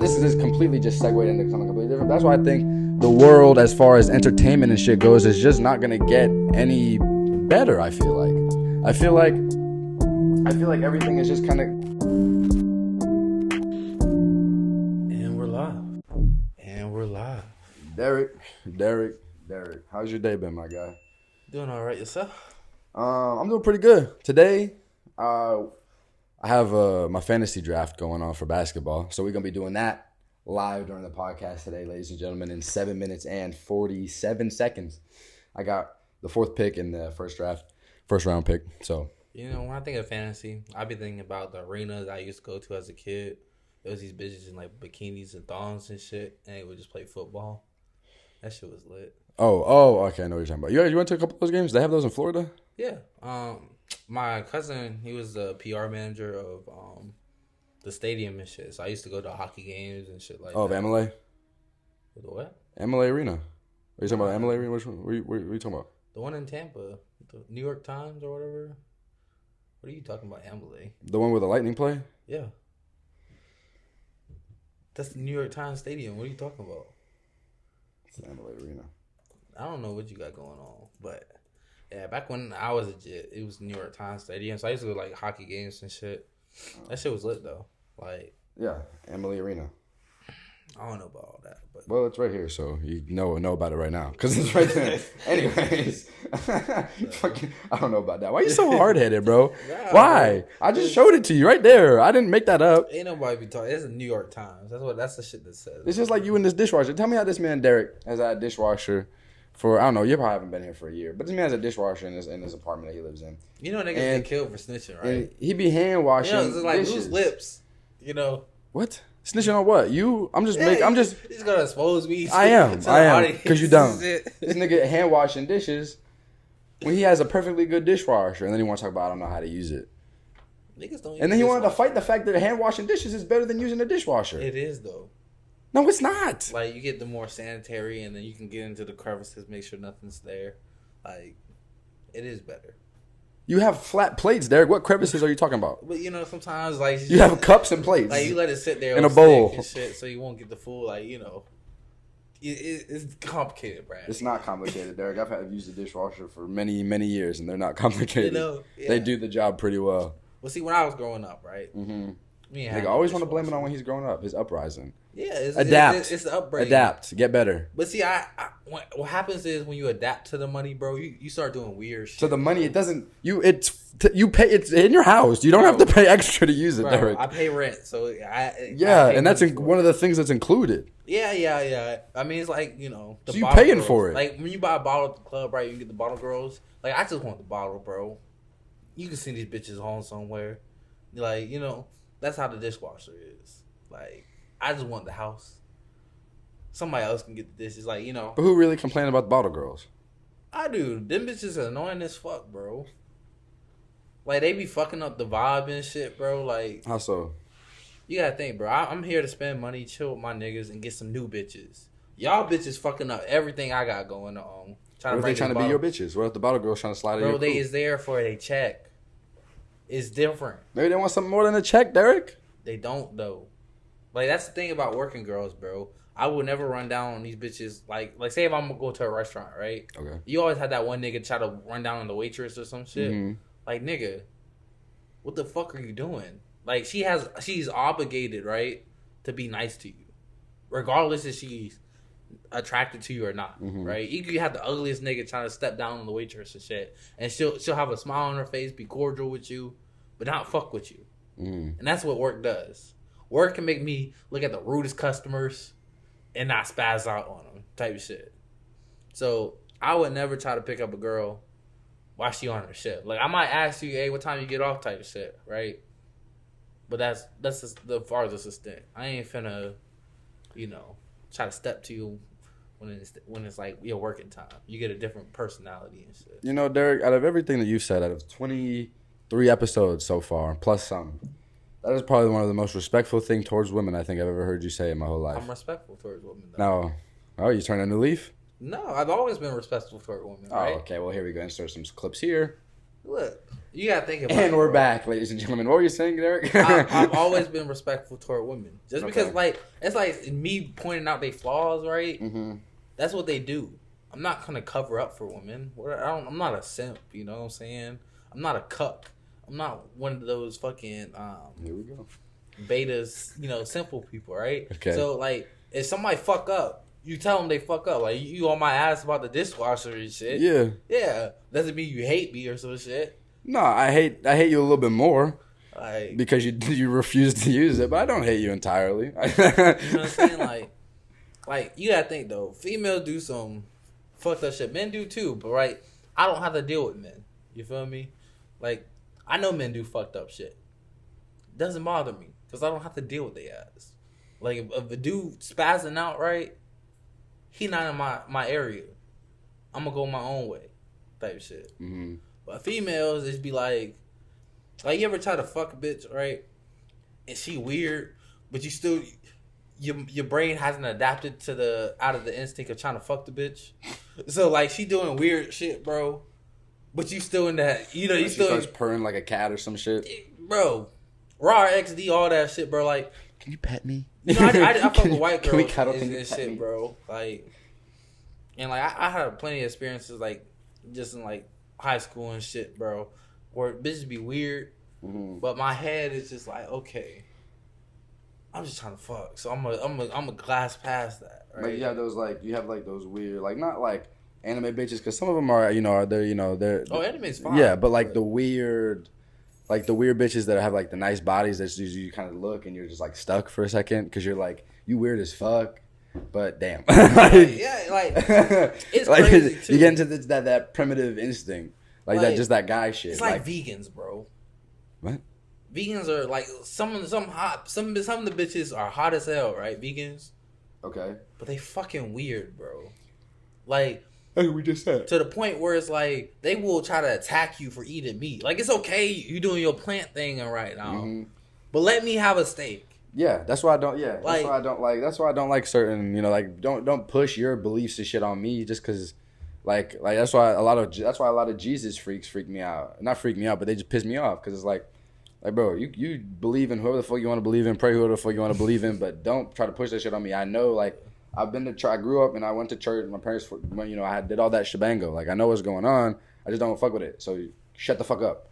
This is completely just segued into something completely different. That's why I think the world, as far as entertainment and shit goes, is just not gonna get any better. I feel like everything is just kind of. And we're live. Derrick, how's your day been, my guy? Doing all right yourself? I'm doing pretty good. Today, I have my fantasy draft going on for basketball, so we're gonna be doing that live during the podcast today, ladies and gentlemen, in 7 minutes and 47 seconds. I got the fourth pick in the first round pick. So when I think of fantasy, I be thinking about the arenas I used to go to as a kid. There was these bitches in like bikinis and thongs and shit, and they would just play football. That shit was lit. Oh, okay, I know what you're talking about. You went to a couple of those games? They have those in Florida? Yeah. My cousin, he was the PR manager of the stadium and shit. So I used to go to hockey games and shit like that. Oh, of MLA? The what? MLA Arena. Are you talking about MLA Arena? Which one? What are you talking about? The one in Tampa. The New York Times or whatever. What are you talking about, MLA? The one with the Lightning play? Yeah. That's the New York Times Stadium. What are you talking about? It's the MLA Arena. I don't know what you got going on, but yeah, back when I was a jit, it was New York Times Stadium, so I used to go to like hockey games and shit. That shit was lit though. Like, yeah, Emily Arena. I don't know about all that, but well, it's right here, so you know about it right now because it's right there. Anyways, I don't know about that. Why you so hard headed, bro? Why? I just showed it to you right there. I didn't make that up. Ain't nobody be talking. It's the New York Times. That's the shit that says. It's just like you in this dishwasher. Tell me how this man Derrick has had a dishwasher for, I don't know, you probably haven't been here for a year, but this man has a dishwasher in his apartment that he lives in. Niggas get killed for snitching, right? And he be hand washing. It's like dishes. loose lips. What? Snitching on what? He's gonna expose me. I am, because you don't. This nigga hand washing dishes when he has a perfectly good dishwasher, and then he wants to talk about I don't know how to use it. Niggas don't. And then he wanted to fight the fact that hand washing dishes is better than using a dishwasher. It is though. No, it's not. Like, you get the more sanitary, and then you can get into the crevices, make sure nothing's there. Like, it is better. You have flat plates, Derrick. What crevices are you talking about? But, sometimes, like... You have cups and plates. Like, you let it sit there in a bowl. And shit, so you won't get the full, like, It's complicated, Brad. It's not complicated, Derrick. I've used a dishwasher for many, many years, and they're not complicated. Yeah. They do the job pretty well. Well, see, when I was growing up, right? Mm-hmm. Nigga always want to blame it on when he's growing up. His uprising. Yeah, adapt. It's the upbringing. Adapt. Get better. But see, what happens is when you adapt to the money, bro, you start doing weird shit. So the money, it doesn't. You pay. It's in your house. You don't have to pay extra to use it, bro, Derrick. I pay rent, so and that's one of the things that's included. Yeah. I mean, it's like the so you paying girls. for it. Like when you buy a bottle at the club, right? You get the bottle girls. Like I just want the bottle, bro. You can see these bitches home somewhere. Like that's how the dishwasher is. Like I just want the house. Somebody else can get the dishes, like, But who really complain about the bottle girls? I do. Them bitches are annoying as fuck, bro. Like, they be fucking up the vibe and shit, bro. Like... How so? You gotta think, bro. I'm here to spend money, chill with my niggas, and get some new bitches. Y'all bitches fucking up everything I got going on. What if they trying to be your bitches? What if the bottle girls trying to slide in your Bro, they is there for a check. It's different. Maybe they want something more than a check, Derrick. They don't, though. Like, that's the thing about working girls, bro. I would never run down on these bitches. Like say if I'm gonna go to a restaurant, right? Okay. You always had that one nigga try to run down on the waitress or some shit. Mm-hmm. Like, nigga, what the fuck are you doing? Like, she's obligated, right, to be nice to you, regardless if she's attracted to you or not, mm-hmm. right? You could have the ugliest nigga trying to step down on the waitress and shit, and she'll have a smile on her face, be cordial with you, but not fuck with you. Mm-hmm. And that's what work does. Work can make me look at the rudest customers and not spaz out on them, type of shit. So I would never try to pick up a girl while she on her shit. Like, I might ask you, hey, what time you get off, type of shit, right? But that's just the farthest extent. I ain't finna, try to step to you when it's like your working time. You get a different personality and shit. Derrick, out of everything that you've said, out of 23 episodes so far, plus some, that is probably one of the most respectful things towards women I think I've ever heard you say in my whole life. I'm respectful towards women, though. No. Oh, you turned a new leaf? No, I've always been respectful towards women, right? Oh, okay. Well, here we go. Insert some clips here. Look, you gotta think about it. And we're back, ladies and gentlemen. What were you saying, Derrick? I've always been respectful toward women. Just because, like, it's like me pointing out their flaws, right? Mm-hmm. That's what they do. I'm not gonna cover up for women. I'm not a simp, you know what I'm saying? I'm not a cuck. I'm not one of those fucking here we go. Betas, you know, simple people, right? Okay. So, like, if somebody fuck up, you tell them they fuck up. Like, you on my ass about the dishwasher and shit. Yeah. Yeah. Doesn't mean you hate me or some shit. No, I hate you a little bit more. Like, because you refuse to use it, but I don't hate you entirely. You know what I'm saying? Like you gotta think though. Females do some fucked up shit. Men do too, but right, I don't have to deal with men. You feel me? Like, I know men do fucked up shit. Doesn't bother me because I don't have to deal with their ass. Like, if a dude spazzing out, right, he not in my area. I'm gonna go my own way, type shit. Mm-hmm. But females, it's be like you ever try to fuck a bitch, right? And she weird, but you still, your brain hasn't adapted to out of the instinct of trying to fuck the bitch. So, like, she doing weird shit, bro. But you still in that, you know, you still starts purring like a cat or some shit, bro. Raw XD, all that shit, bro. Like, can you pet me? You know, I fuck with white girls can we cuddle, and shit, bro. Like, and like I had plenty of experiences, like, just in like high school and shit, bro, where bitches be weird, but my head is just like, okay, I'm just trying to fuck, so I'm a glass past that, right? Like, you have those weird, like, not like anime bitches, because some of them are, they're anime's fine. Yeah, but like the weird bitches that have like the nice bodies that you kind of look and you're just like stuck for a second because you're like, you weird as fuck. But damn, it's like, crazy too. You get into that primitive instinct, like that guy shit. It's like vegans, bro. What? Vegans are like some of the bitches are hot as hell, right? Vegans. Okay. But they fucking weird, bro. Like, like we just said, to the point where it's like they will try to attack you for eating meat. Like, it's okay, you doing your plant thing right now, but let me have a steak. Yeah, that's why I don't. Yeah, that's why I don't like. That's why I don't like certain. Like, don't push your beliefs and shit on me just because. Like that's why a lot of Jesus freaks freak me out. Not freak me out, but they just piss me off because it's like, bro, you believe in whoever the fuck you want to believe in, pray whoever the fuck you want to believe in, but don't try to push that shit on me. I know, like, I've been to church. I grew up and I went to church. My parents, I did all that shebango. Like, I know what's going on. I just don't fuck with it. So shut the fuck up.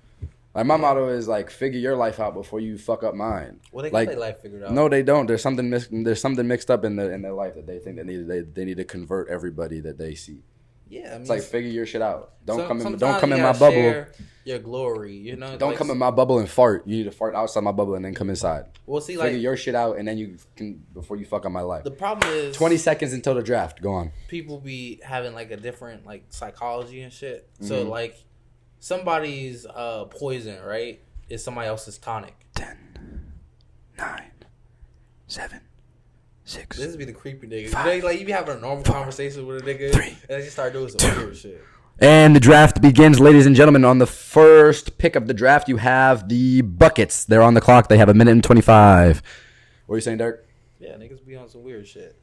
Like, my motto is like, figure your life out before you fuck up mine. Well, they got their life figured out. No, they don't. There's something mixed up in their life that they think they need to convert everybody that they see. Yeah, I mean, it's like, figure your shit out. Don't come in my bubble. Share your glory, Don't come in my bubble and fart. You need to fart outside my bubble and then come inside. Well, see, figure your shit out and then you can before you fuck up my life. The problem is 20 seconds until the draft. Go on. People be having like a different like psychology and shit. So like somebody's poison, right, is somebody else's tonic. 10, 9, 7. 6. This would be the creepy nigga. 5, like, you be having a normal conversation with a nigga, 3, and then you start doing some weird shit. And the draft begins, ladies and gentlemen. On the first pick of the draft, you have the Buckets. They're on the clock. They have 1:25. What are you saying, Derrick? Yeah, niggas be on some weird shit.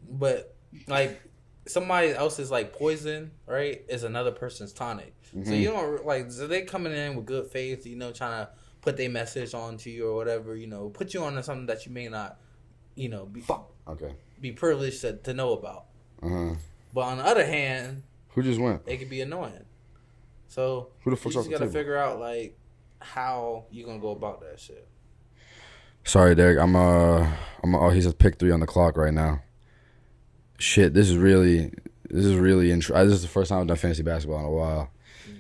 But like, somebody else's like poison, right, is another person's tonic. So you don't like. So they coming in with good faith, trying to put their message onto you or whatever, put you on something that you may not. Be privileged to know about. But on the other hand, who just went? It could be annoying. So who the fuck's you just gotta figure out like how you gonna go about that shit. Sorry, Derrick. He's at pick 3 on the clock right now. Shit, this is really interesting. This is the first time I've done fantasy basketball in a while.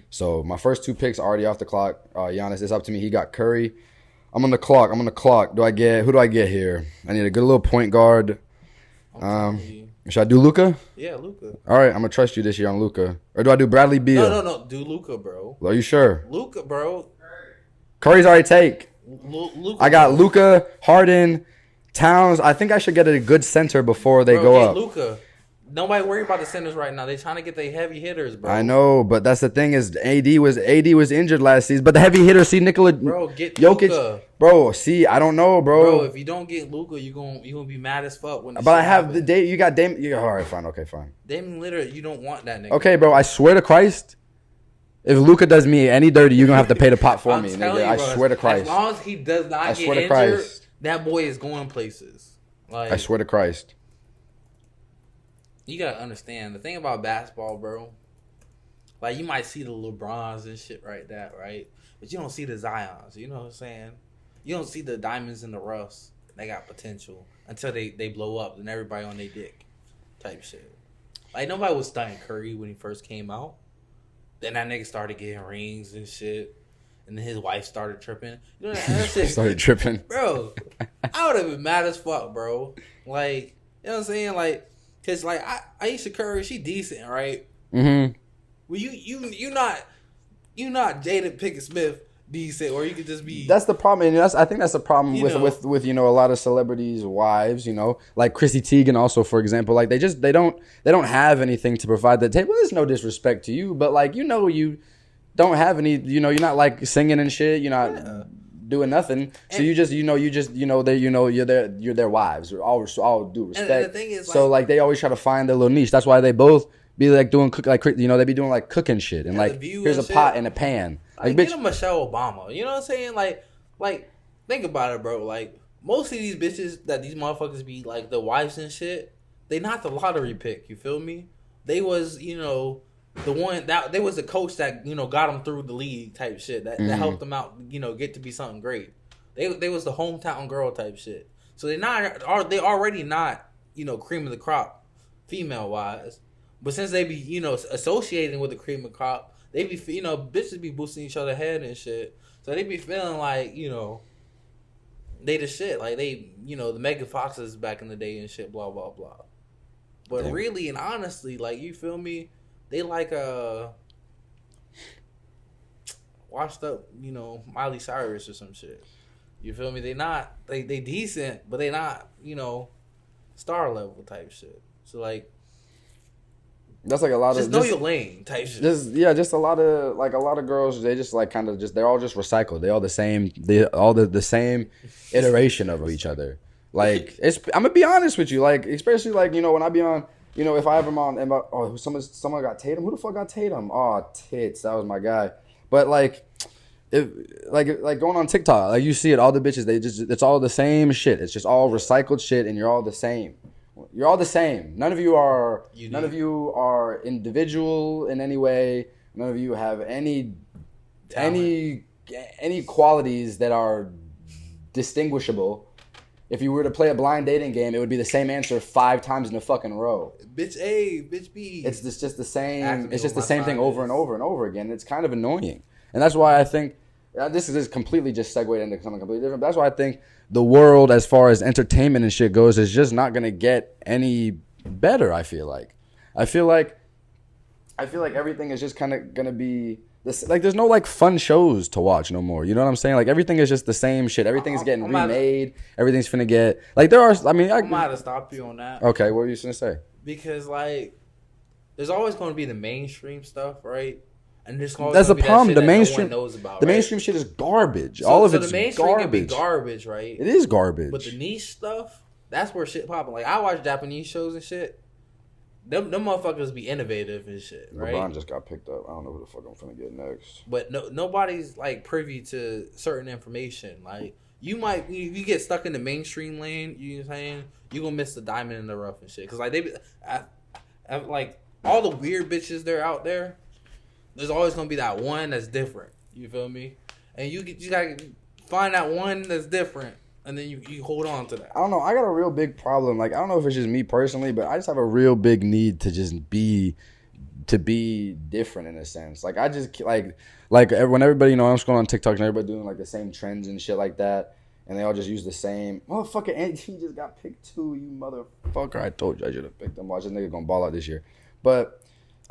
So my first 2 picks are already off the clock. Giannis, it's up to me. He got Curry. I'm on the clock. Who do I get here? I need a good little point guard. Should I do Luka? Yeah, Luka. All right, I'm gonna trust you this year on Luka. Or do I do Bradley Beal? No. Do Luka, bro. Are you sure? Luka, bro. Curry's already take. Luka. I got Luka, Harden, Towns. I think I should get a good center before they go up. Luka. Nobody worry about the centers right now. They trying to get their heavy hitters, bro. I know, but that's the thing is AD was injured last season. But the heavy hitters, see Nikola, get Jokic, Luka. Bro. See, I don't know, bro. Bro, if you don't get Luka, you gonna be mad as fuck when. But I have the day. You got Dame. All right, fine. Okay, fine. Damian Lillard, you don't want that nigga. Okay, bro. I swear to Christ. If Luka does me any dirty, you're gonna have to pay the pot for me, nigga. You, I swear to Christ. As long as he does not get injured, that boy is going places. Like, I swear to Christ. You gotta understand the thing about basketball, bro. Like, you might see the LeBrons and shit right that, right? But you don't see the Zions. You know what I'm saying? You don't see the diamonds in the roughs. They got potential until they blow up and everybody on their dick type shit. Like, nobody was stunning Curry when he first came out. Then that nigga started getting rings and shit. And then his wife started tripping. You know that shit? Started tripping. Bro, I would have been mad as fuck, bro. Like, you know what I'm saying? Like, because, like, Aisha Curry, she decent, right? Mm-hmm. Well, you not Jada Pinkett Smith decent, or you could just be. That's the problem, and I think that's the problem with a lot of celebrities' wives. Like Chrissy Teigen, also for example. Like they don't have anything to provide the table. There's no disrespect to you, but like you don't have any. You're not like singing and shit. You're not doing nothing. So and, you're their wives. All due respect. And the thing is, so like they always try to find their little niche. That's why they both be like doing they be doing like cooking shit and like here's a pot and a pan. Like get a Michelle Obama. You know what I'm saying? Like think about it, bro. Like most of these bitches that these motherfuckers be like the wives and shit, they not the lottery pick. You feel me? They was the one that they was the coach that got them through the league type shit that helped them out. Get to be something great. They was the hometown girl type shit. So they already not cream of the crop female wise. But since they be, associating with the cream of crop, they be, bitches be boosting each other head and shit. So they be feeling like, they the shit. Like they, the Megan Foxes back in the day and shit, blah, blah, blah. But really and honestly, like, you feel me? They like washed up, Miley Cyrus or some shit. You feel me? They decent, but they not, star level type shit. So like, that's like a lot just of know your lane type shit. Just a lot of girls. They just like kind of they're all just recycled. They all the same. They all the same iteration of each other. Like I'm gonna be honest with you. Like especially like when I be on. If I ever on someone got Tatum. Who the fuck got Tatum? Oh tits, that was my guy. But like. If like going on TikTok, like you see it, all the bitches it's all the same shit. It's just all recycled shit, and you're all the same. You're all the same. None of you are individual in any way. None of you have any qualities that are distinguishable. If you were to play a blind dating game, it would be the same answer 5 times in a fucking row. Bitch A, bitch B. It's just the same. It's just the same thing over and over and over again. It's kind of annoying, and that's why I think this is completely just segued into something completely different. But that's why I think the world, as far as entertainment and shit goes, is just not gonna get any better. I feel like everything is just kind of gonna be this. Like, there's no like fun shows to watch no more. You know what I'm saying? Like everything is just the same shit. Everything's getting remade. Everything's finna get like there are. I mean, I'm about to stop you on that. Okay, what were you gonna say? Because like, there's always gonna be the mainstream stuff, right? And there's that's the problem. The mainstream, no one knows about, the right? mainstream shit is garbage. All of it's the mainstream garbage. Can be garbage, right? It is garbage. But the niche stuff, that's where shit popping. Like I watch Japanese shows and shit. Them motherfuckers be innovative and shit, right? LeBron just got picked up. I don't know who the fuck I'm finna get next. But nobody's like privy to certain information. Like you might, if you get stuck in the mainstream lane, you know what I'm saying, you gonna miss the diamond in the rough and shit. Cause like like all the weird bitches they're out there. There's always gonna be that one that's different. You feel me? And you gotta find that one that's different, and then you hold on to that. I don't know. I got a real big problem. Like I don't know if it's just me personally, but I just have a real big need to just be different in a sense. Like I just like when everybody I'm scrolling on TikTok and everybody doing like the same trends and shit like that, and they all just use the same. Motherfucker, Andy just got picked too. You motherfucker! I told you I should have picked him. Watch this nigga gonna ball out this year, but.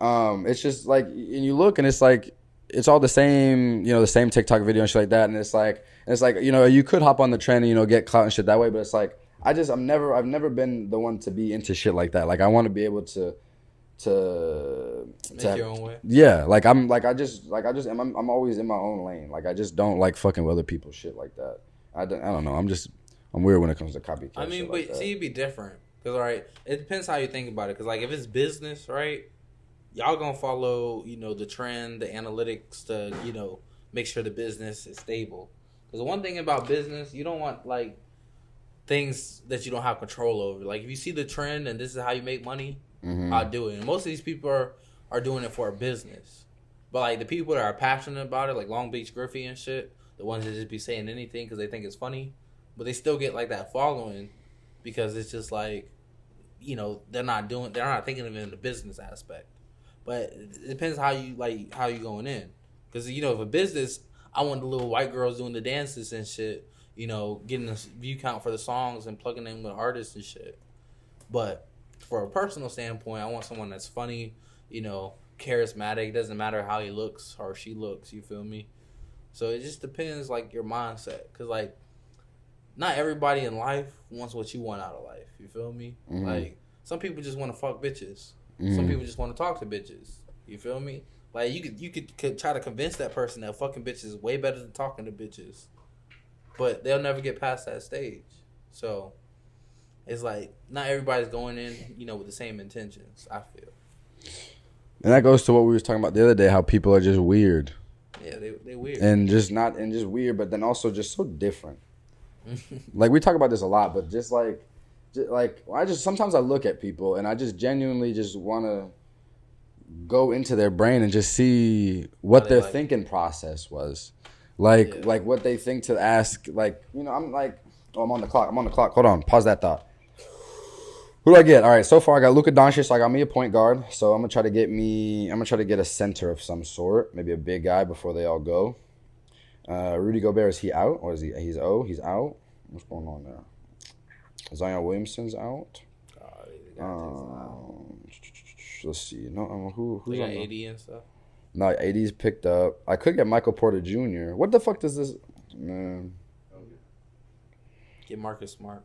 It's just like, and you look and it's like, it's all the same, the same TikTok video and shit like that. And it's like, you could hop on the trend and, get clout and shit that way. But it's like, I've never been the one to be into shit like that. Like I want to be able to make your own way. Yeah. Like I'm always in my own lane. Like I just don't like fucking with other people's shit like that. I don't know. I'm weird when it comes to copycat. I mean, but see, it'd be different. Cause all right, it depends how you think about it. Cause like if it's business, right? y'all gonna follow, the trend, the analytics to, make sure the business is stable. Because the one thing about business, you don't want like things that you don't have control over. Like if you see the trend and this is how you make money, I'll do it. And most of these people are doing it for a business. But like the people that are passionate about it, like Long Beach Griffey and shit, the ones that just be saying anything because they think it's funny, but they still get like that following because it's just like, they're not thinking of it in the business aspect. But it depends how you going in. Because, if a business, I want the little white girls doing the dances and shit, getting a view count for the songs and plugging in with artists and shit. But for a personal standpoint, I want someone that's funny, charismatic. Doesn't matter how he looks or she looks, you feel me? So it just depends, like, your mindset. Because, like, not everybody in life wants what you want out of life, you feel me? Like, some people just want to fuck bitches. Some people just want to talk to bitches, you feel me? Like, you could try to convince that person that fucking bitches is way better than talking to bitches. But they'll never get past that stage. So, it's like, not everybody's going in, with the same intentions, I feel. And that goes to what we was talking about the other day, how people are just weird. Yeah, they weird. And just weird, but then also just so different. Like, we talk about this a lot, but sometimes I look at people and I just genuinely just want to go into their brain and just see what their thinking process was. Like what they think to ask. Like, I'm like, I'm on the clock. Hold on. Pause that thought. Who do I get? All right, so far I got Luka Doncic. So I got me a point guard. So I'm gonna try to get a center of some sort, maybe a big guy before they all go. Rudy Gobert, is he out or is he's out? What's going on there? Zion Williamson's out. Let's see. No, who's got on 80 and stuff. No, 80's picked up. I could get Michael Porter Jr. What the fuck does this? Man. Get Marcus Smart.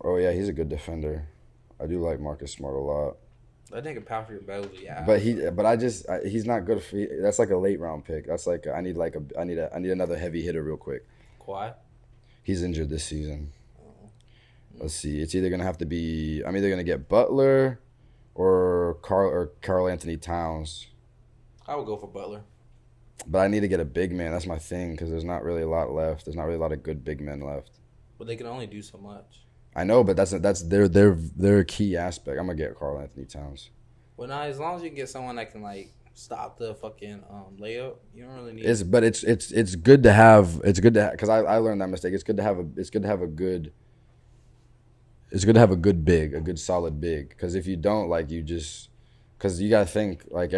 Oh yeah, he's a good defender. I do like Marcus Smart a lot. That nigga Patrick Beverly, yeah. But he's not good for. That's like a late round pick. That's like I need another heavy hitter real quick. Kawhi. He's injured this season. Let's see. It's either gonna have to be. I'm either gonna get Butler, or Karl Anthony Towns. I would go for Butler. But I need to get a big man. That's my thing because there's not really a lot left. There's not really a lot of good big men left. But they can only do so much. I know, but that's their key aspect. I'm gonna get Karl Anthony Towns. Well, now as long as you can get someone that can like stop the fucking layup, you don't really need. It's good to have because I learned that mistake. It's good to have a good big, a good solid big. Because if you don't, like, because you gotta think like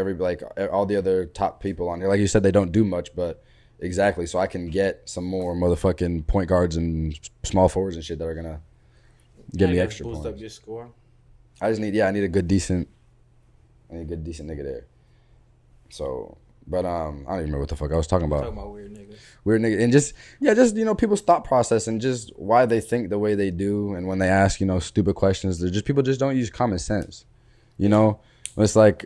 all the other top people on here, like you said, they don't do much, but exactly. So I can get some more motherfucking point guards and small forwards and shit that are gonna give me extra boost points. Up your score. I need a good decent nigga there. So, but I don't even remember what the fuck I was talking about. Talking about weird niggas. Weird nigga, and just people's thought process and just why they think the way they do, and when they ask stupid questions, people just don't use common sense. It's like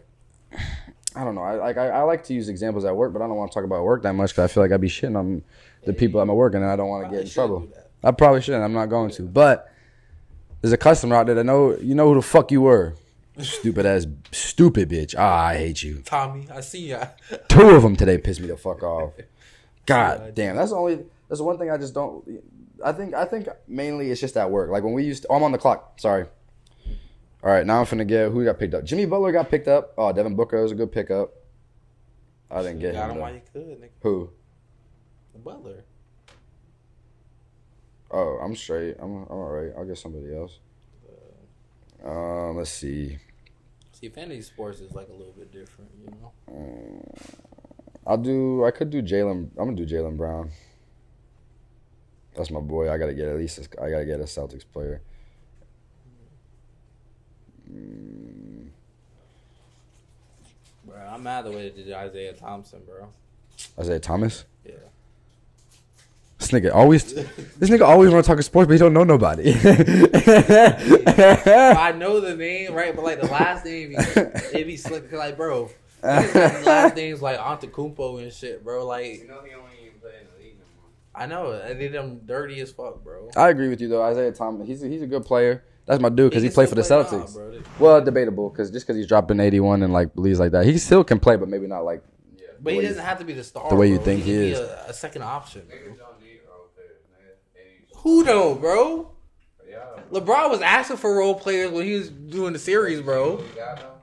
I don't know. I like to use examples at work, but I don't want to talk about work that much because I feel like I'd be shitting on the people at my work, and I don't want to get in trouble. I probably shouldn't. I'm not going to, but there's a customer out there that know who the fuck you were. Stupid bitch. I hate you. Tommy, I see ya. 2 of them today pissed me the fuck off. God damn. That's the one thing I just don't. I think mainly it's just at work. Like when we used to, I'm on the clock. Sorry. All right, now I'm finna get who got picked up. Jimmy Butler got picked up. Oh, Devin Booker was a good pickup. I didn't get him. Got him while you could, nigga. Who? The Butler. Oh, I'm straight. I'm all right. I'll get somebody else. Let's see. See, fantasy sports is like a little bit different, I could do Jaylen. I'm gonna do Jaylen Brown. That's my boy. I gotta get a Celtics player. Bro, I'm mad the way they did Isaiah Thompson, bro. Isaiah Thomas? Yeah. This nigga always want to talk sports, but he don't know nobody. I know the name, right? But like the last name, it be slick. Like, bro, the last names like Antetokounmpo and shit, bro. Like, he only even play in the league no more. I know. I did them dirty as fuck, bro. I agree with you though. Isaiah Thomas, he's a good player. That's my dude because he played for the Celtics. Well, debatable because he's dropping 81 and like leagues like that, he still can play, but maybe not like. Yeah. But he doesn't have to be the star. The way you think he is. A second option. Niggas don't need role players, man. Who don't, bro? Yeah. LeBron was asking for role players when he was doing the series, bro.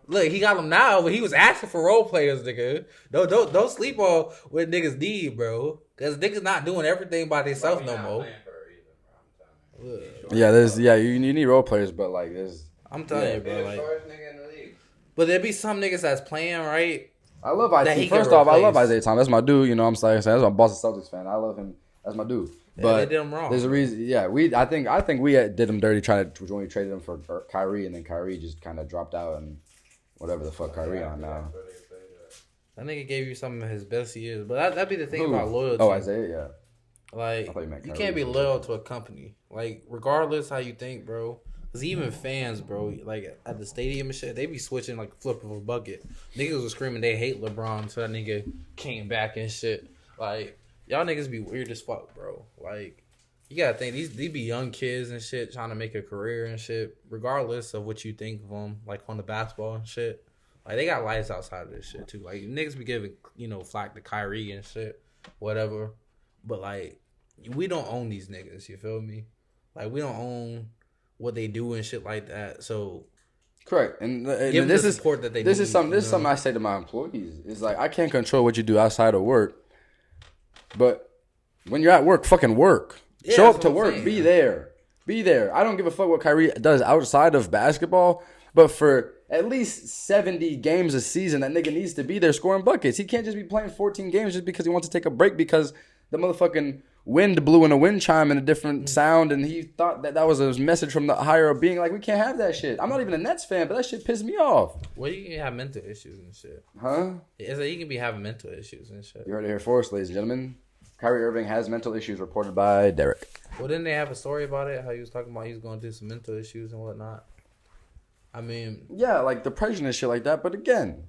Look, he got them now, but he was asking for role players, nigga. Don't sleep on what niggas need, bro. Because niggas not doing everything by themselves no more. Yeah, you need role players, but like there's. I'm telling you, bro. Like, but there be some niggas that's playing right. I love IT. First off, I love Isaiah Thomas. That's my dude. You know what I'm saying? That's my Boston Celtics fan. I love him. That's my dude. But they did him wrong. There's a reason. Yeah, I think we did him dirty when we traded him for Kyrie, and then Kyrie just kind of dropped out and whatever the fuck Kyrie on now. That nigga gave you some of his best years, but that'd be the thing about loyalty. Oh, Isaiah, yeah. Like you can't be loyal to a company, like regardless how you think, bro. Cause even fans, bro, like at the stadium and shit, they be switching like flip of a bucket. Niggas was screaming they hate LeBron, so that nigga came back and shit. Like y'all niggas be weird as fuck, bro. Like you gotta think these be young kids and shit trying to make a career and shit, regardless of what you think of them, like on the basketball and shit. Like they got lives outside of this shit too. Like niggas be giving flack to Kyrie and shit, whatever. But like we don't own these niggas. You feel me? Like we don't own what they do and shit like that. So correct. And give this the is support that they this need, is something. This is something I say to my employees. It's like I can't control what you do outside of work, but when you're at work, fucking work. Yeah, show up to work. Be there. Be there. I don't give a fuck what Kyrie does outside of basketball, but for at least 70 games a season, that nigga needs to be there scoring buckets. He can't just be playing 14 games just because he wants to take a break because the motherfucking wind blew in a wind chime in a different sound, and he thought that was a message from the higher being. Like, we can't have that shit. I'm not even a Nets fan, but that shit pissed me off. Well, you can have mental issues and shit. Huh? It's like you can be having mental issues and shit. You heard it here first, ladies and gentlemen. Kyrie Irving has mental issues reported by Derrick. Well, didn't they have a story about it? How he was talking about he was going through some mental issues and whatnot. I mean, yeah, like depression and shit like that. But again,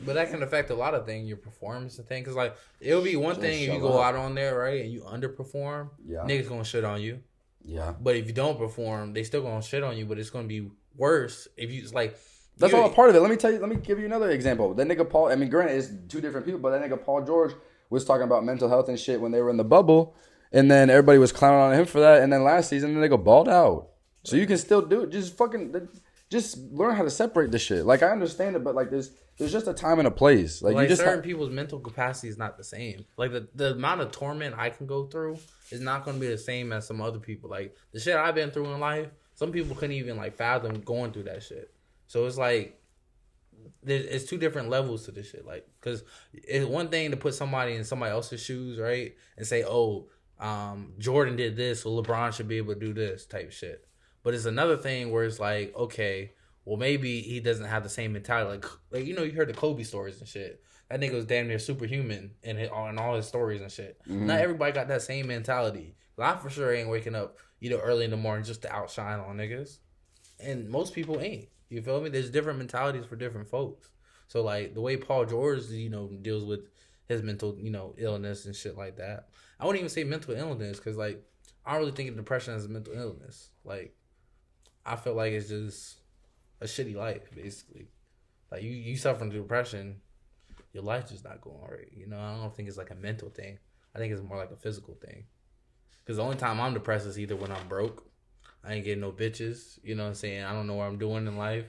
but that can affect a lot of things, your performance and things. Because like it'll be one thing if you go out on there right and you underperform, niggas gonna shit on you. Yeah. But if you don't perform, they still gonna shit on you. But it's gonna be worse if you like. That's all a part of it. Let me give you another example. That nigga Paul. I mean, granted, it's two different people, but that nigga Paul George was talking about mental health and shit when they were in the bubble, and then everybody was clowning on him for that. And then last season, the nigga balled out. So you can still do it. Just learn how to separate this shit. Like I understand it, but like there's just a time and a place. Like you just certain people's mental capacity is not the same. Like the amount of torment I can go through is not going to be the same as some other people. Like the shit I've been through in life, some people couldn't even like fathom going through that shit. So it's like it's two different levels to this shit. Like because it's one thing to put somebody in somebody else's shoes, right, and say, oh, Jordan did this, so LeBron should be able to do this type shit. But it's another thing where it's like, okay, well, maybe he doesn't have the same mentality. Like you heard the Kobe stories and shit. That nigga was damn near superhuman in all his stories and shit. Mm-hmm. Not everybody got that same mentality. I for sure ain't waking up, early in the morning just to outshine on niggas. And most people ain't. You feel me? There's different mentalities for different folks. So, like, the way Paul George, deals with his mental, illness and shit like that. I wouldn't even say mental illness because, like, I don't really think of depression as a mental illness. Like, I feel like it's just a shitty life, basically. Like, you suffer from depression, your life's just not going right. I don't think it's like a mental thing. I think it's more like a physical thing. Because the only time I'm depressed is either when I'm broke, I ain't getting no bitches, you know what I'm saying? I don't know what I'm doing in life.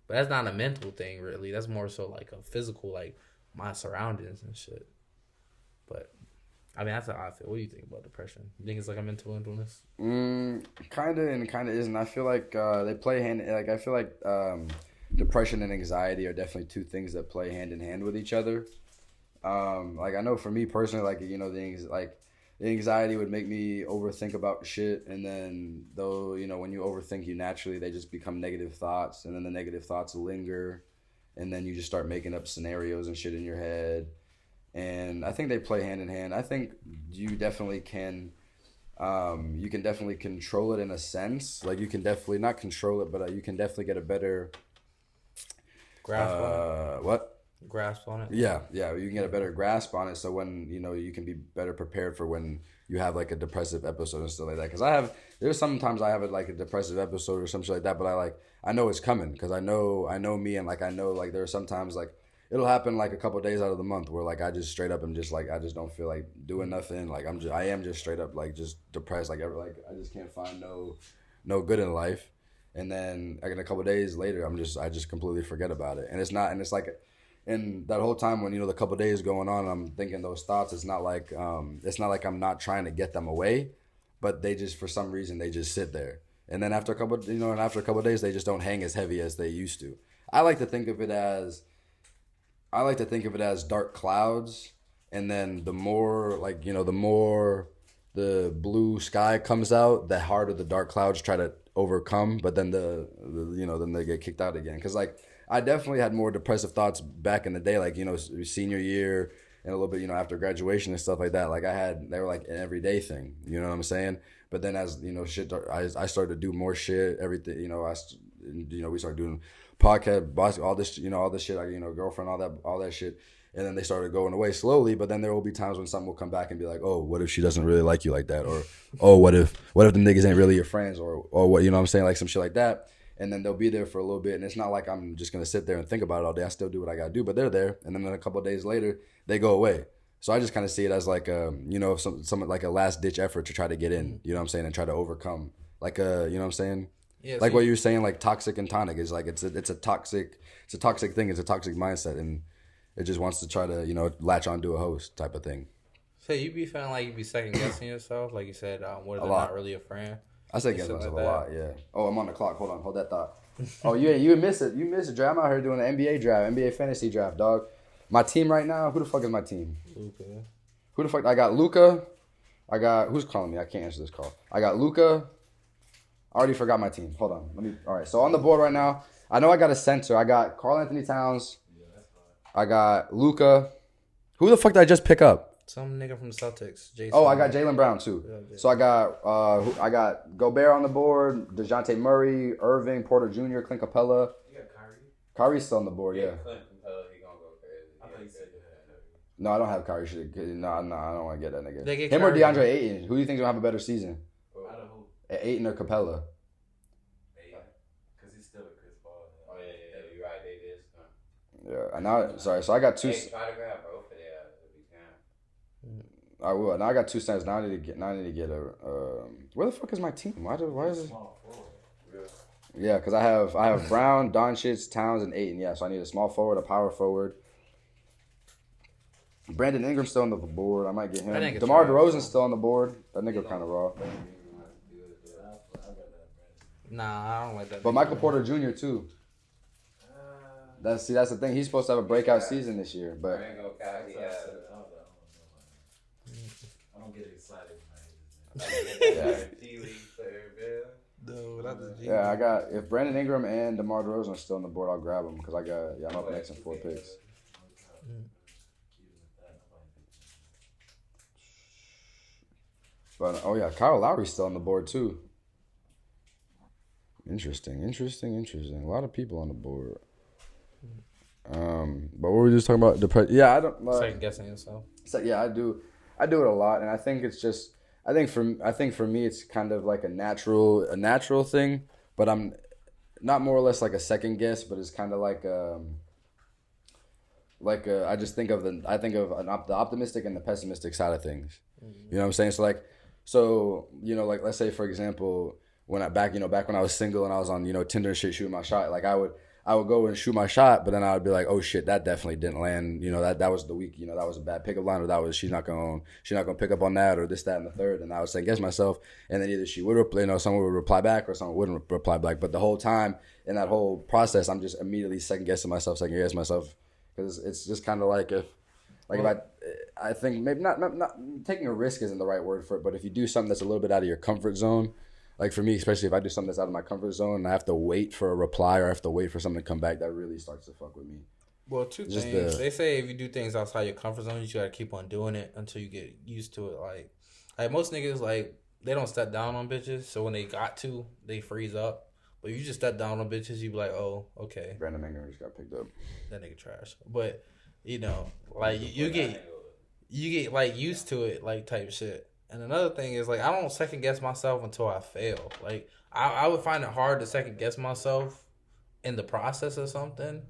But that's not a mental thing, really. That's more so like a physical, like my surroundings and shit. But I mean, that's how I feel. What do you think about depression? You think it's like a mental illness? Kind of and kind of isn't. I feel like they play hand. Like I feel like depression and anxiety are definitely two things that play hand in hand with each other. Like I know for me personally, like the anxiety would make me overthink about shit, and then though when you overthink, they just become negative thoughts, and then the negative thoughts linger, and then you just start making up scenarios and shit in your head. And I think they play hand in hand. I think you definitely can. You can definitely control it in a sense. Like you can definitely not control it, but you can definitely get a better grasp on it. What? grasp on it. Yeah, you can get a better grasp on it. So when you can be better prepared for when you have like a depressive episode and stuff like that. Because there's sometimes I have like a depressive episode or something like that, but I know it's coming because I know me, and like I know like there are sometimes like it'll happen like a couple of days out of the month where like I just straight up am just like I just don't feel like doing nothing. Like I am just straight up like just depressed. Like I just can't find no good in life. And then like in a couple of days later, I just completely forget about it. And it's like. And that whole time when the couple of days going on, I'm thinking those thoughts. It's not like I'm not trying to get them away, but they just for some reason they just sit there. And then after a couple of days, they just don't hang as heavy as they used to. I like to think of it as dark clouds, and then the more the more the blue sky comes out, the harder the dark clouds try to overcome. But then then they get kicked out again because I definitely had more depressive thoughts back in the day, like, senior year and a little bit, after graduation and stuff like that. Like they were like an everyday thing, you know what I'm saying? But then as, I started to do more shit, everything, we started doing podcast, all this shit, like, girlfriend, all that shit. And then they started going away slowly, but then there will be times when something will come back and be like, oh, what if she doesn't really like you like that? Or, oh, what if the niggas ain't really your friends? Or what, you know what I'm saying? Like some shit like that. And then they'll be there for a little bit, and it's not like I'm just gonna sit there and think about it all day. I still do what I gotta do, but they're there. And then a couple of days later, they go away. So I just kind of see it as like some like a last ditch effort to try to get in. You know what I'm saying, and try to overcome. Like you know what I'm saying. Yeah. Like what you're saying, like toxic and tonic is like it's a toxic thing. It's a toxic mindset, and it just wants to try to latch onto a host type of thing. So you be feeling like you be second guessing yourself, like you said, what if they're not really a friend? I say guess myself a lot, yeah. Oh, I'm on the clock. Hold that thought. Oh, you miss it. You miss it, draft. I'm out here doing an NBA draft, NBA fantasy draft, dog. My team right now, who the fuck is my team? Luka. Who the fuck? I got Luka. Who's calling me? I can't answer this call. I got Luka. I already forgot my team. Hold on. All right, so on the board right now, I know I got a center. I got Karl Anthony Towns. Yeah, that's fine. I got Luka. Who the fuck did I just pick up? Some nigga from the Celtics. Jason. Oh, I got Jaylen Brown too. Yeah, so I got Gobert on the board, DeJounte Murray, Irving, Porter Jr., Clint Capella. You got Kyrie? Kyrie's still on the board, yeah. Clint Capella, he gonna go crazy. I thought you said that. No, I don't have Kyrie. No, I don't want to get that nigga. Him Kyrie. Or DeAndre Ayton. Who do you think will have a better season? Out of who? Ayton or Capella? Ayton. Because he's still a Chris Paul. Oh, yeah, you're right. They did. Yeah, and now, sorry. So I got two. Hey, try to grab both of them. I will. Now I got two cents. Now I need to get a. Where the fuck is my team? Why is it? Yeah, because I have Brown, Doncic, Towns, and Ayton. Yeah, so I need a small forward, a power forward. Brandon Ingram's still on the board. I might get him. DeMar DeRozan's still on the board. That nigga kind of raw. Nah, I don't like that. But Michael Porter Jr. too. That's the thing. He's supposed to have a breakout season this year, but. I don't get excited. Yeah, I got if Brandon Ingram and DeMar DeRozan are still on the board, I'll grab them because I'm up next in 4 picks. But Kyle Lowry's still on the board too. Interesting. A lot of people on the board. But what were we just talking about? Yeah, I don't. Second guessing yourself. So yeah, I do it a lot, and I think it's just. I think for me, it's kind of like a natural thing, but I'm not more or less like a second guess, but it's kind of like I just think of the optimistic and the pessimistic side of things. Mm-hmm. You know what I'm saying? So let's say for example, back when I was single and I was on Tinder and shit shooting my shot, like I would go and shoot my shot, but then I would be like, oh shit, that definitely didn't land. That was the weak, that was a bad pickup line, or she's not gonna pick up on that, or this, that, and the third. And I would second guess myself, and then either she would someone would reply back, or someone wouldn't reply back. But the whole time in that whole process, I'm just immediately second guessing myself, because it's just kind of like if I think maybe not taking a risk isn't the right word for it, but if you do something that's a little bit out of your comfort zone. Like for me, especially if I do something that's out of my comfort zone and I have to wait for a reply or I have to wait for something to come back, that really starts to fuck with me. Well, two things. They say if you do things outside your comfort zone, you gotta keep on doing it until you get used to it. Like most niggas, like they don't step down on bitches, so when they got to, they freeze up. But you just step down on bitches, you be like, oh, okay. Brandon Ingram just got picked up. That nigga trash. But, you know, like, you get, like, used to it, like, type shit. And another thing is, like, I don't second guess myself until I fail. Like, I would find it hard to second guess myself in the process of something.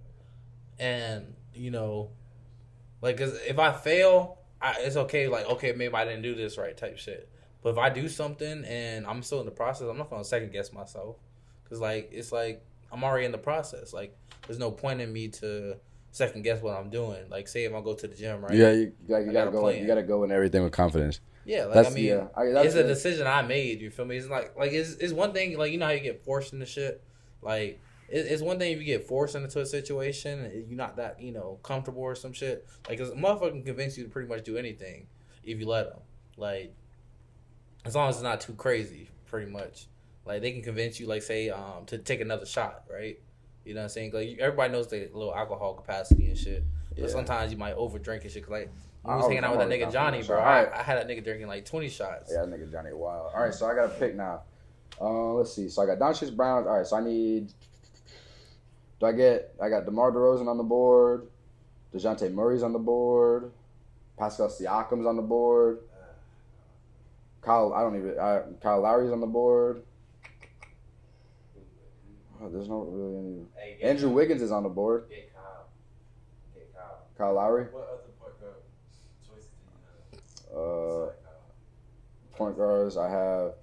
And, you know, like, cause if I fail, it's okay. Like, okay, maybe I didn't do this right type shit. But if I do something and I'm still in the process, I'm not going to second guess myself. Because, like, it's like I'm already in the process. Like, there's no point in me to second guess what I'm doing. Like, say if I go to the gym, right? Yeah, you gotta go. You gotta go in everything with confidence. Yeah, like, it's a decision I made. You feel me? It's like it's one thing. Like, you know how you get forced into shit. Like, it's one thing if you get forced into a situation and you're not that, you know, comfortable or some shit. Like, cause a motherfucker can convince you to pretty much do anything if you let them. Like, as long as it's not too crazy, pretty much. Like, they can convince you, like, say, to take another shot, right? You know what I'm saying? Like, everybody knows the little alcohol capacity and shit. But sometimes you might overdrink and shit. Cause, like, I was hanging out with that nigga Johnny, bro. I had that nigga drinking like 20 shots. Yeah, that nigga Johnny wild. All right, so I got to pick now. Let's see. So I got Doncic Browns. All right, so I got DeMar DeRozan on the board. DeJounte Murray's on the board. Pascal Siakam's on the board. Kyle Lowry's on the board. Oh, there's no really any. Andrew Wiggins is on the board. Get Kyle. Kyle Lowry. What other point guard choices do you have? Point guards, I have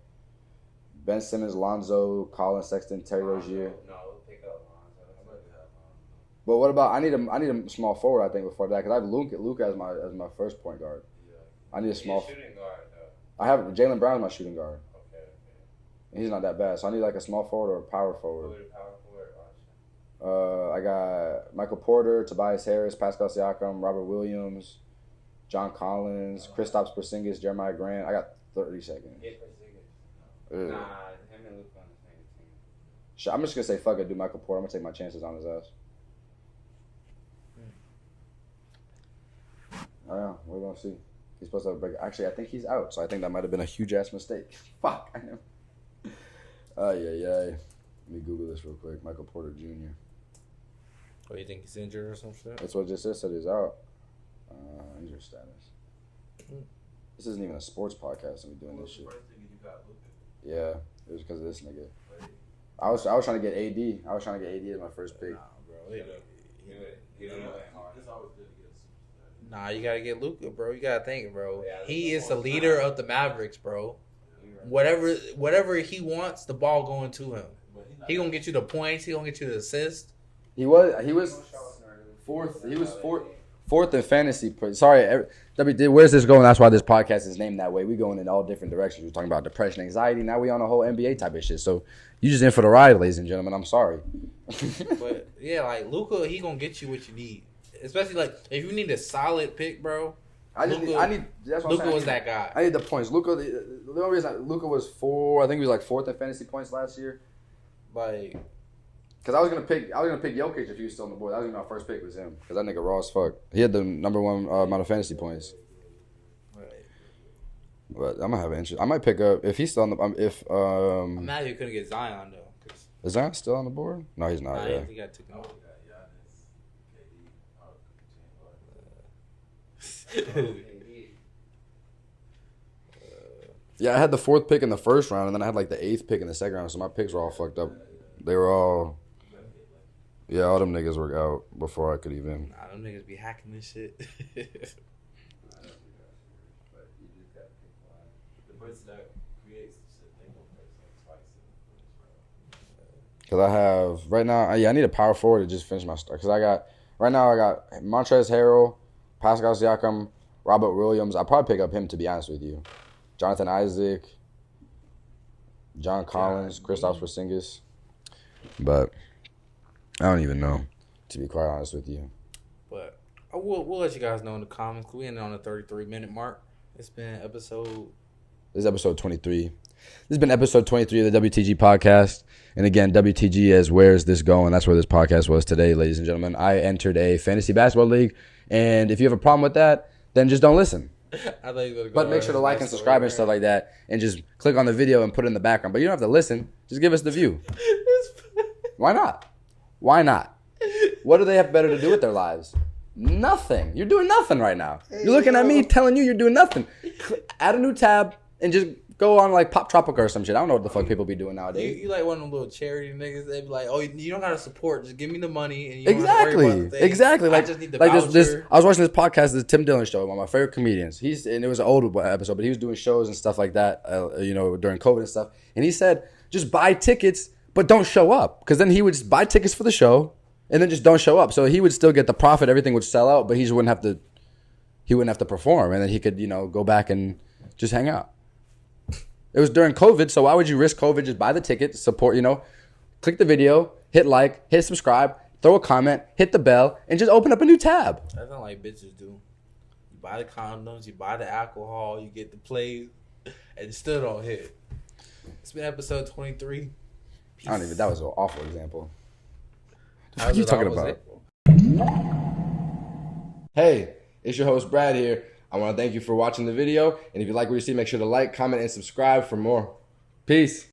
Ben Simmons, Lonzo, Colin Sexton, Terry Rozier. No, pick up Lonzo. But what about I need a small forward, I think, before that, because I have Luka as my first point guard. Yeah. I need a small shooting guard though. I have Jaylen Brown as my shooting guard. Okay. And he's not that bad, so I need like a small forward or a power forward. I got Michael Porter, Tobias Harris, Pascal Siakam, Robert Williams, John Collins, Kristaps Porzingis, Jeremiah Grant. I got 30 seconds. Get Porzingis. Nah, him and Luka on the same team. I'm just gonna say fuck it, do Michael Porter. I'm gonna take my chances on his ass. Oh yeah, we're gonna see. He's supposed to have a break. Actually, I think he's out, so I think that might have been a huge ass mistake. Fuck, I know. Yeah. Let me Google this real quick. Michael Porter Jr. Oh, you think he's injured or some shit? That's what it just said he's out. Injury status. This isn't even a sports podcast and we doing this shit. Yeah, it was because of this nigga. I was trying to get AD. I was trying to get AD as my first pick. Nah, bro. Nah, you gotta get Luka, bro. You gotta think, bro. He is the leader of the Mavericks, bro. Whatever he wants, the ball going to him. He gonna get you the points. He gonna get you the assists. He was fourth. He was fourth in fantasy. Sorry, where's this going? That's why this podcast is named that way. We going in all different directions. We're talking about depression, anxiety. Now we on a whole NBA type of shit. So you just in for the ride, ladies and gentlemen. I'm sorry. But yeah, like Luka, he gonna get you what you need. Especially like if you need a solid pick, bro. Luka was that guy. I need the points. Luka, the only reason Luka was I think he was like fourth in fantasy points last year. Like, because I was gonna pick Jokic if he was still on the board. That was gonna be my first pick was him because that nigga raw as fuck. He had the number one amount of fantasy points. Right. But I'm gonna have an interest. I might pick up if he's still on the I'm mad you couldn't get Zion though. Is Zion still on the board? No, he's not. Yeah. He got taken off. Yeah, I had the fourth pick in the first round, and then I had like the eighth pick in the second round, so my picks were all fucked up. They were all... Yeah, all them niggas were out before I could even... Nah, them niggas be hacking this shit. Because I have... Right now, I need a power forward to just finish my start. Because I got Montrezl Harrell, Pascal Siakam, Robert Williams. I'll probably pick up him, to be honest with you. Jonathan Isaac, John Collins, Kristaps Porzingis. But I don't even know, to be quite honest with you. But we'll let you guys know in the comments. We ended on the 33-minute mark. It's been episode... This is episode 23. This has been episode 23 of the WTG Podcast. And again, WTG is where's this going? That's where this podcast was today, ladies and gentlemen. I entered a fantasy basketball league. And if you have a problem with that, then just don't listen. But make sure to like and subscribe and stuff like that. And just click on the video and put it in the background. But you don't have to listen. Just give us the view. Why not? Why not? What do they have better to do with their lives? Nothing. You're doing nothing right now. You're looking at me telling you you're doing nothing. Add a new tab and just go on like Pop Tropica or some shit. I don't know what the fuck people be doing nowadays. You like one of them little charity niggas. They be like, oh, you don't gotta support. Just give me the money and you don't have to worry about the thing. Exactly. Like, I just need the like voucher. this. I was watching this podcast, this Tim Dillon show, one of my favorite comedians. And it was an old episode, but he was doing shows and stuff like that, during COVID and stuff. And he said, just buy tickets, but don't show up, because then he would just buy tickets for the show and then just don't show up. So he would still get the profit. Everything would sell out, but he just wouldn't have to. He wouldn't have to perform, and then he could, go back and just hang out. It was during COVID, so why would you risk COVID? Just buy the ticket, support, click the video, hit like, hit subscribe, throw a comment, hit the bell, and just open up a new tab. That's not like bitches do. You buy the condoms, you buy the alcohol, you get the plays, and it still don't hit. It's been episode 23. Peace. That was an awful example. What are you talking about? Hey, it's your host, Brad here. I want to thank you for watching the video. And if you like what you see, make sure to like, comment, and subscribe for more. Peace.